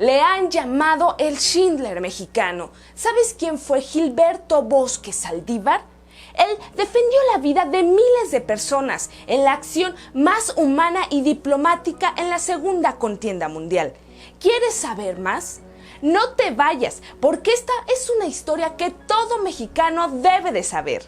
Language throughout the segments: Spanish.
Le han llamado el Schindler mexicano. ¿Sabes quién fue Gilberto Bosque Saldívar? Él defendió la vida de miles de personas en la acción más humana y diplomática en la Segunda Contienda Mundial. ¿Quieres saber más? No te vayas, porque esta es una historia que todo mexicano debe de saber.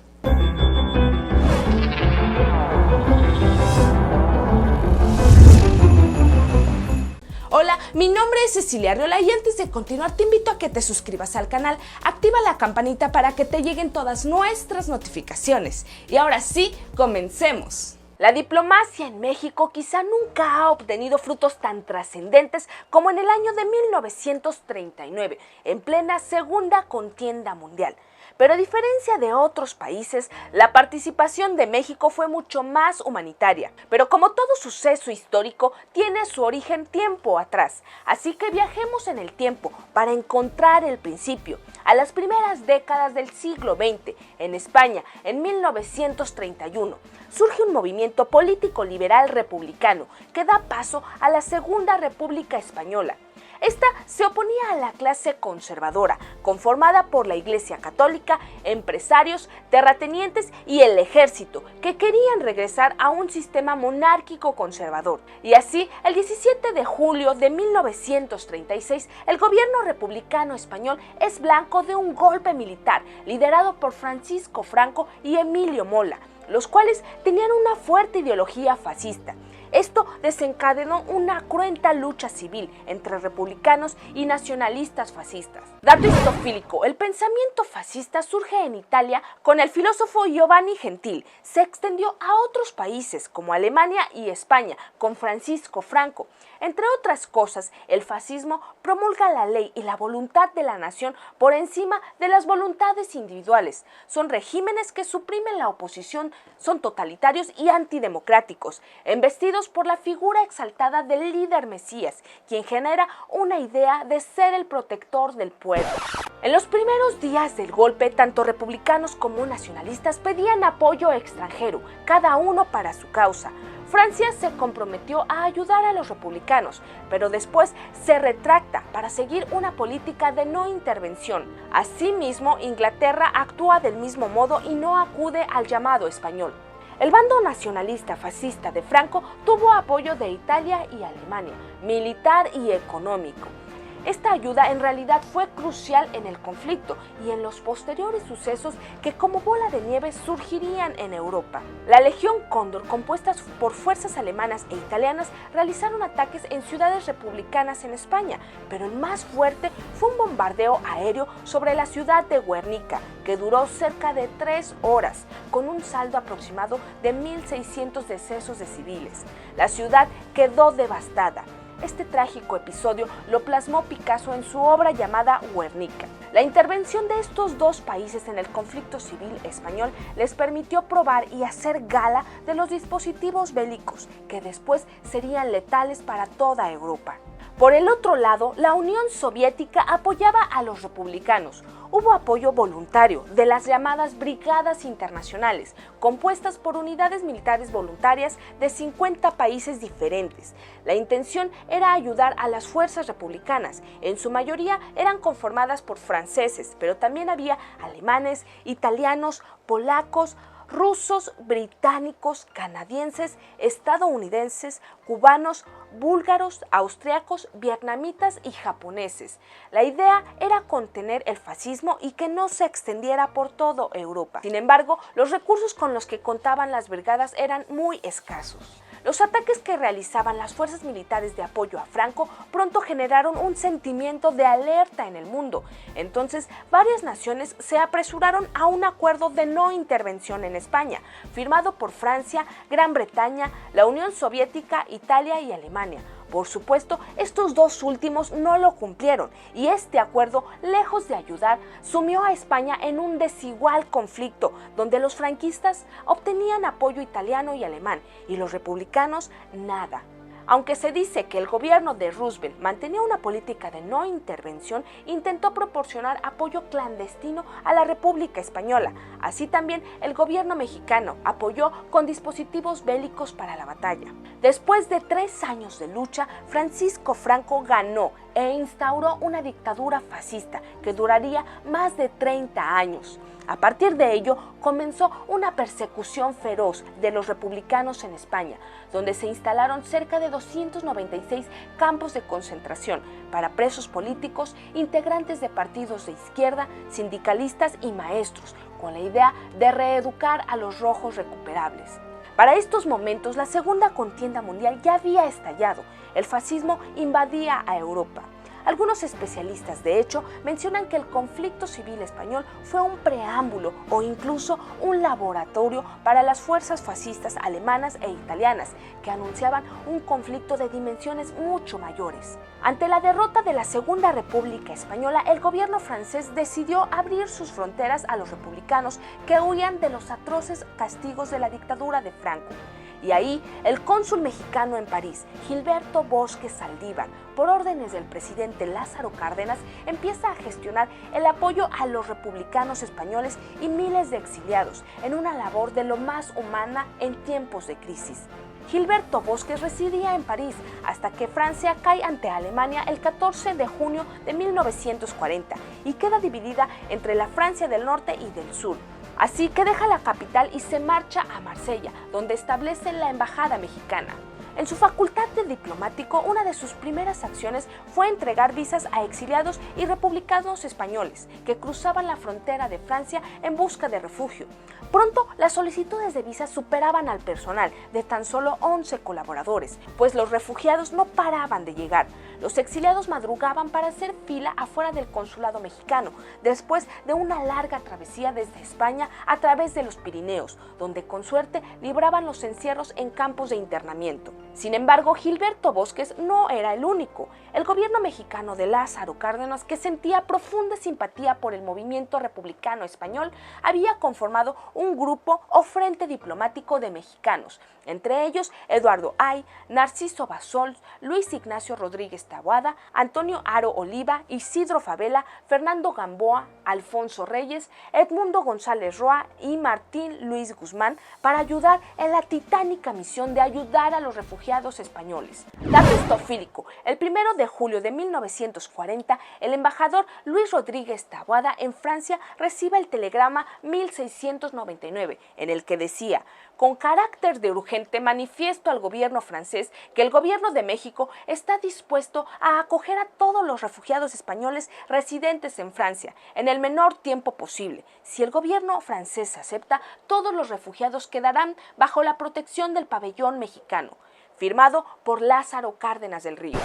Hola, mi nombre es Cecilia Arriola y antes de continuar te invito a que te suscribas al canal, activa la campanita para que te lleguen todas nuestras notificaciones. Y ahora sí, comencemos. La diplomacia en México quizá nunca ha obtenido frutos tan trascendentes como en el año de 1939, en plena Segunda Contienda Mundial. Pero a diferencia de otros países, la participación de México fue mucho más humanitaria. Pero como todo suceso histórico, tiene su origen tiempo atrás. Así que viajemos en el tiempo para encontrar el principio. A las primeras décadas del siglo XX, en España, en 1931, surge un movimiento político liberal republicano que da paso a la Segunda República Española. Esta se oponía a la clase conservadora, conformada por la Iglesia Católica, empresarios, terratenientes y el ejército, que querían regresar a un sistema monárquico conservador. Y así, el 17 de julio de 1936, el gobierno republicano español es blanco de un golpe militar liderado por Francisco Franco y Emilio Mola, los cuales tenían una fuerte ideología fascista. Esto desencadenó una cruenta lucha civil entre republicanos y nacionalistas fascistas. Dato histofílico: el pensamiento fascista surge en Italia con el filósofo Giovanni Gentile. Se extendió a otros países como Alemania y España con Francisco Franco. Entre otras cosas, el fascismo promulga la ley y la voluntad de la nación por encima de las voluntades individuales. Son regímenes que suprimen la oposición, son totalitarios y antidemocráticos, embestidos por la figura exaltada del líder Mesías, quien genera una idea de ser el protector del pueblo. En los primeros días del golpe, tanto republicanos como nacionalistas pedían apoyo extranjero, cada uno para su causa. Francia se comprometió a ayudar a los republicanos, pero después se retracta para seguir una política de no intervención. Asimismo, Inglaterra actúa del mismo modo y no acude al llamado español. El bando nacionalista fascista de Franco tuvo apoyo de Italia y Alemania, militar y económico. Esta ayuda en realidad fue crucial en el conflicto y en los posteriores sucesos que como bola de nieve surgirían en Europa. La Legión Cóndor, compuesta por fuerzas alemanas e italianas, realizaron ataques en ciudades republicanas en España, pero el más fuerte fue un bombardeo aéreo sobre la ciudad de Guernica, que duró cerca de 3 horas, con un saldo aproximado de 1.600 decesos de civiles. La ciudad quedó devastada. Este trágico episodio lo plasmó Picasso en su obra llamada Guernica. La intervención de estos dos países en el conflicto civil español les permitió probar y hacer gala de los dispositivos bélicos que después serían letales para toda Europa. Por el otro lado, la Unión Soviética apoyaba a los republicanos. Hubo apoyo voluntario de las llamadas Brigadas Internacionales, compuestas por unidades militares voluntarias de 50 países diferentes. La intención era ayudar a las fuerzas republicanas. En su mayoría eran conformadas por franceses, pero también había alemanes, italianos, polacos, rusos, británicos, canadienses, estadounidenses, cubanos, búlgaros, austriacos, vietnamitas y japoneses. La idea era contener el fascismo y que no se extendiera por toda Europa. Sin embargo, los recursos con los que contaban las brigadas eran muy escasos. Los ataques que realizaban las fuerzas militares de apoyo a Franco pronto generaron un sentimiento de alerta en el mundo. Entonces, varias naciones se apresuraron a un acuerdo de no intervención en España, firmado por Francia, Gran Bretaña, la Unión Soviética, Italia y Alemania. Por supuesto, estos dos últimos no lo cumplieron y este acuerdo, lejos de ayudar, sumió a España en un desigual conflicto donde los franquistas obtenían apoyo italiano y alemán y los republicanos nada. Aunque se dice que el gobierno de Roosevelt mantenía una política de no intervención, intentó proporcionar apoyo clandestino a la República Española. Así también el gobierno mexicano apoyó con dispositivos bélicos para la batalla. Después de 3 años de lucha, Francisco Franco ganó e instauró una dictadura fascista que duraría más de 30 años. A partir de ello, comenzó una persecución feroz de los republicanos en España, donde se instalaron cerca de 296 campos de concentración para presos políticos, integrantes de partidos de izquierda, sindicalistas y maestros, con la idea de reeducar a los rojos recuperables. Para estos momentos, la Segunda Contienda Mundial ya había estallado. El fascismo invadía a Europa. Algunos especialistas, de hecho, mencionan que el conflicto civil español fue un preámbulo o incluso un laboratorio para las fuerzas fascistas alemanas e italianas, que anunciaban un conflicto de dimensiones mucho mayores. Ante la derrota de la Segunda República Española, el gobierno francés decidió abrir sus fronteras a los republicanos que huían de los atroces castigos de la dictadura de Franco. Y ahí, el cónsul mexicano en París, Gilberto Bosques Saldívar, por órdenes del presidente Lázaro Cárdenas, empieza a gestionar el apoyo a los republicanos españoles y miles de exiliados en una labor de lo más humana en tiempos de crisis. Gilberto Bosques residía en París hasta que Francia cae ante Alemania el 14 de junio de 1940 y queda dividida entre la Francia del norte y del sur. Así que deja la capital y se marcha a Marsella, donde establece la embajada mexicana. En su facultad de diplomático, una de sus primeras acciones fue entregar visas a exiliados y republicanos españoles que cruzaban la frontera de Francia en busca de refugio. Pronto, las solicitudes de visas superaban al personal de tan solo 11 colaboradores, pues los refugiados no paraban de llegar. Los exiliados madrugaban para hacer fila afuera del consulado mexicano, después de una larga travesía desde España a través de los Pirineos, donde con suerte libraban los encierros en campos de internamiento. Sin embargo, Gilberto Bosques no era el único. El gobierno mexicano de Lázaro Cárdenas, que sentía profunda simpatía por el movimiento republicano español, había conformado un grupo o frente diplomático de mexicanos, entre ellos Eduardo Ay, Narciso Bassols, Luis Ignacio Rodríguez Taboada, Antonio Haro Oliva, Isidro Fabela, Fernando Gamboa, Alfonso Reyes, Edmundo González Roa y Martín Luis Guzmán, para ayudar en la titánica misión de ayudar a los refugiados españoles. Dato estofílico: el 1 de julio de 1940, el embajador Luis Rodríguez Taboada en Francia recibe el telegrama 1699, en el que decía: con carácter de urgente manifiesto al gobierno francés que el gobierno de México está dispuesto a acoger a todos los refugiados españoles residentes en Francia en el menor tiempo posible. Si el gobierno francés acepta, todos los refugiados quedarán bajo la protección del pabellón mexicano. Firmado por Lázaro Cárdenas del Río.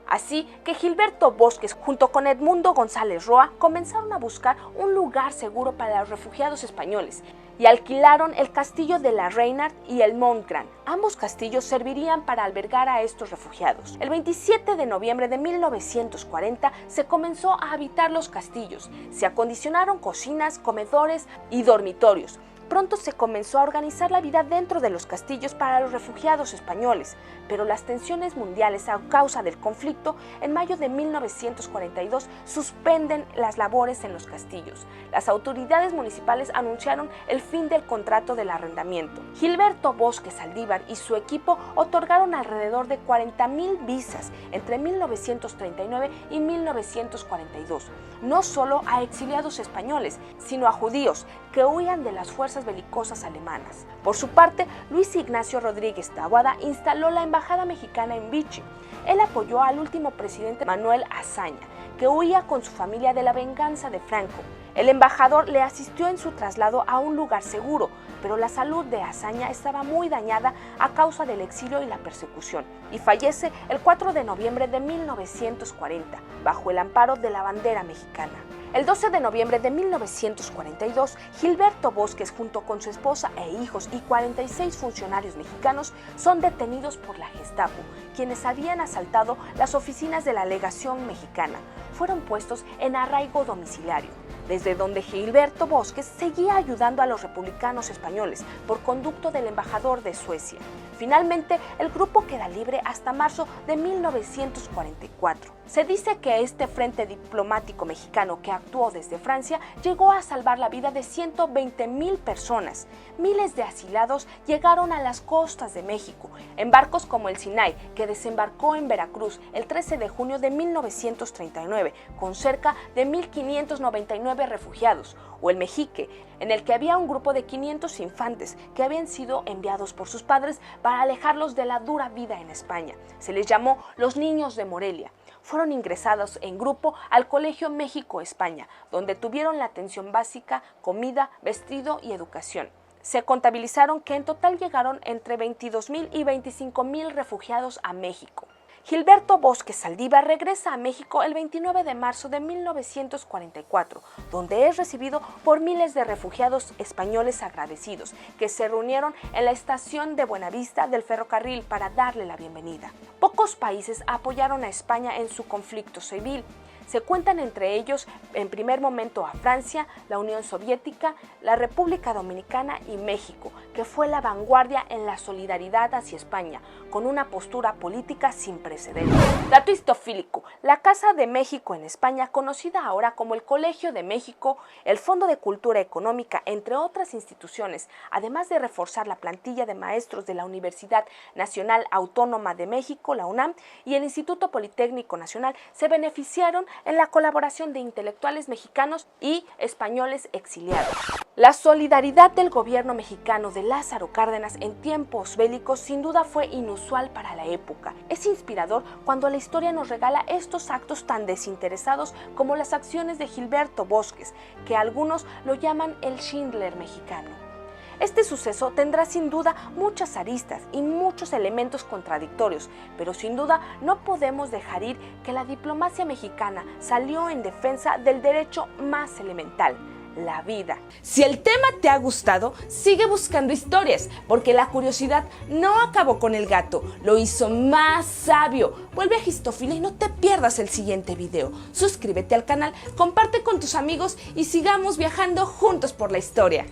Así que Gilberto Bosques, junto con Edmundo González Roa, comenzaron a buscar un lugar seguro para los refugiados españoles y alquilaron el castillo de la Reynard y el Montgrand. Ambos castillos servirían para albergar a estos refugiados. El 27 de noviembre de 1940 se comenzó a habitar los castillos. Se acondicionaron cocinas, comedores y dormitorios. Pronto se comenzó a organizar la vida dentro de los castillos para los refugiados españoles, pero las tensiones mundiales a causa del conflicto, en mayo de 1942, suspenden las labores en los castillos. Las autoridades municipales anunciaron el fin del contrato del arrendamiento. Gilberto Bosques Saldívar y su equipo otorgaron alrededor de 40,000 visas entre 1939 y 1942, no solo a exiliados españoles, sino a judíos que huían de las fuerzas belicosas alemanas. Por su parte, Luis Ignacio Rodríguez Taboada instaló la embajada mexicana en Vichy. Él apoyó al último presidente Manuel Azaña, que huía con su familia de la venganza de Franco. El embajador le asistió en su traslado a un lugar seguro, pero la salud de Azaña estaba muy dañada a causa del exilio y la persecución, y fallece el 4 de noviembre de 1940, bajo el amparo de la bandera mexicana. El 12 de noviembre de 1942, Gilberto Bosques, junto con su esposa e hijos y 46 funcionarios mexicanos, son detenidos por la Gestapo, quienes habían asaltado las oficinas de la legación mexicana. Fueron puestos en arraigo domiciliario. desde donde Gilberto Bosques seguía ayudando a los republicanos españoles por conducto del embajador de Suecia. Finalmente, el grupo queda libre hasta marzo de 1944. Se dice que este frente diplomático mexicano que actuó desde Francia llegó a salvar la vida de 120,000 personas. Miles de asilados llegaron a las costas de México, en barcos como el Sinai, que desembarcó en Veracruz el 13 de junio de 1939, con cerca de 1,599 refugiados, o el Mexique, en el que había un grupo de 500 infantes que habían sido enviados por sus padres para alejarlos de la dura vida en España. Se les llamó los niños de Morelia. Fueron ingresados en grupo al Colegio México-España, donde tuvieron la atención básica, comida, vestido y educación. Se contabilizaron que en total llegaron entre 22,000 y 25,000 refugiados a México. Gilberto Bosques Saldívar regresa a México el 29 de marzo de 1944, donde es recibido por miles de refugiados españoles agradecidos que se reunieron en la estación de Buenavista del ferrocarril para darle la bienvenida. Pocos países apoyaron a España en su conflicto civil. Se cuentan entre ellos, en primer momento, a Francia, la Unión Soviética, la República Dominicana y México, que fue la vanguardia en la solidaridad hacia España, con una postura política sin precedentes. Dato histofílico: la Casa de México en España, conocida ahora como el Colegio de México, el Fondo de Cultura Económica, entre otras instituciones, además de reforzar la plantilla de maestros de la Universidad Nacional Autónoma de México, la UNAM, y el Instituto Politécnico Nacional, se beneficiaron en la colaboración de intelectuales mexicanos y españoles exiliados. La solidaridad del gobierno mexicano de Lázaro Cárdenas en tiempos bélicos sin duda fue inusual para la época. Es inspirador cuando la historia nos regala estos actos tan desinteresados como las acciones de Gilberto Bosques, que algunos lo llaman el Schindler mexicano. Este suceso tendrá sin duda muchas aristas y muchos elementos contradictorios, pero sin duda no podemos dejar ir que la diplomacia mexicana salió en defensa del derecho más elemental: la vida. Si el tema te ha gustado, sigue buscando historias, porque la curiosidad no acabó con el gato, lo hizo más sabio. Vuelve a Histofilia y no te pierdas el siguiente video. Suscríbete al canal, comparte con tus amigos y sigamos viajando juntos por la historia.